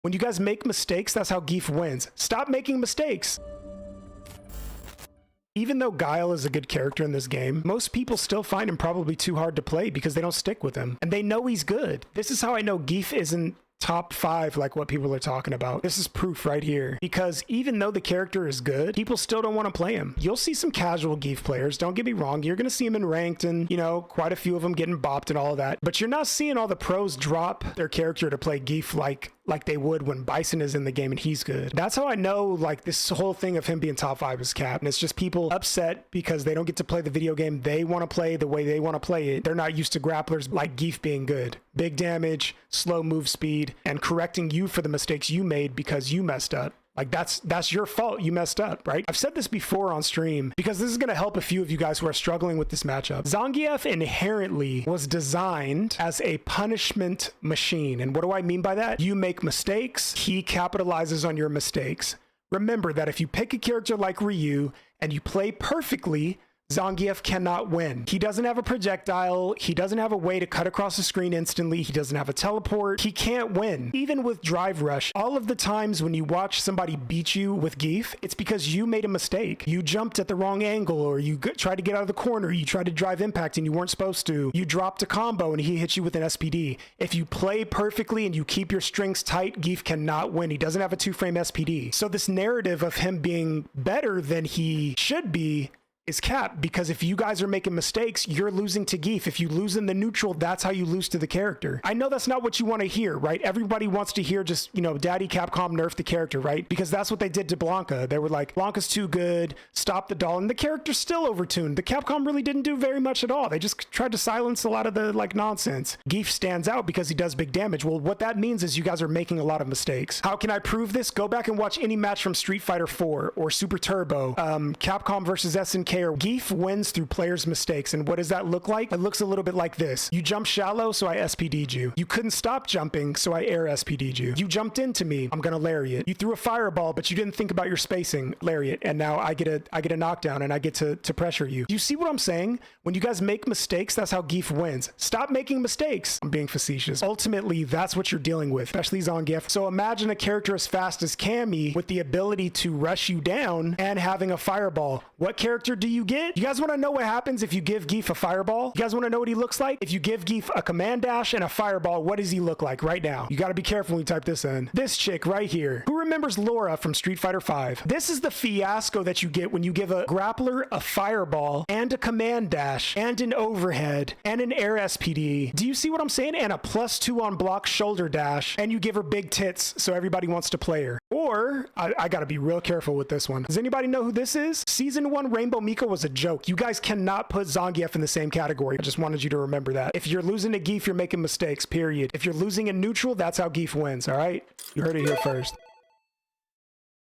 When you guys make mistakes, that's how Zangief wins. Stop making mistakes. Even though Guile is a good character in this game, most people still find him probably too hard to play because they don't stick with him. And they know he's good. This is how I know Zangief isn't top 5 like what people are talking about. This is proof right here. Because even though the character is good, people still don't want to play him. You'll see some casual Zangief players, don't get me wrong. You're going to see him in ranked and, you know, quite a few of them getting bopped and all of that. But you're not seeing all the pros drop their character to play Zangief like they would when Bison is in the game and he's good. That's how I know like this whole thing of him being top 5 is cap. And it's just people upset because they don't get to play the video game they want to play the way they want to play it. They're not used to grapplers like Zangief being good. Big damage, slow move speed, and correcting you for the mistakes you made because you messed up. Like that's your fault. You messed up, right? I've said this before on stream because this is going to help a few of you guys who are struggling with this matchup. Zangief inherently was designed as a punishment machine. And what do I mean by that? You make mistakes, he capitalizes on your mistakes. Remember that if you pick a character like Ryu and you play perfectly, Zangief cannot win. He doesn't have a projectile. He doesn't have a way to cut across the screen instantly. He doesn't have a teleport. He can't win. Even with Drive Rush, all of the times when you watch somebody beat you with Zangief, it's because you made a mistake. You jumped at the wrong angle, or you tried to get out of the corner. You tried to drive impact and you weren't supposed to. You dropped a combo and he hit you with an SPD. If you play perfectly and you keep your strings tight, Zangief cannot win. He doesn't have a 2-frame SPD. So this narrative of him being better than he should be is cap, because if you guys are making mistakes, you're losing to Zangief. If you lose in the neutral, that's how you lose to the character. I know that's not what you want to hear, right? Everybody wants to hear just, you know, Daddy Capcom nerf the character, right? Because that's what they did to Blanca. They were like, Blanca's too good, stop the doll, and the character's still overtuned. The Capcom really didn't do very much at all. They just tried to silence a lot of the like nonsense. Zangief stands out because he does big damage. Well, what that means is you guys are making a lot of mistakes. How can I prove this? Go back and watch any match from Street Fighter 4 or Super Turbo, Capcom versus SNK. Zangief wins through players' mistakes. And what does that look like? It looks a little bit like this. You jumped shallow, so I SPD'd you. You couldn't stop jumping, so I air SPD'd you. You jumped into me, I'm gonna lariat. You threw a fireball, but you didn't think about your spacing, lariat. And now I get a knockdown and I get to pressure you. Do you see what I'm saying? When you guys make mistakes, that's how Zangief wins. Stop making mistakes. I'm being facetious. Ultimately, that's what you're dealing with, especially Zangief. So imagine a character as fast as Cammy with the ability to rush you down and having a fireball. What character do you get? You guys want to know what happens if you give Zangief a fireball? You guys want to know what he looks like? If you give Zangief a command dash and a fireball, what does he look like right now? You got to be careful when you type this in. This chick right here. Who remembers Laura from Street Fighter 5? This is the fiasco that you get when you give a grappler a fireball and a command dash and an overhead and an air SPD. Do you see what I'm saying? And a +2 on block shoulder dash, and you give her big tits so everybody wants to play her. Or, I got to be real careful with this one. Does anybody know who this is? Season 1 Rainbow Miko was a joke. You guys cannot put Zangief in the same category. I just wanted you to remember that. If you're losing to Zangief, you're making mistakes, period. If you're losing in neutral, that's how Zangief wins, all right? You heard it here first.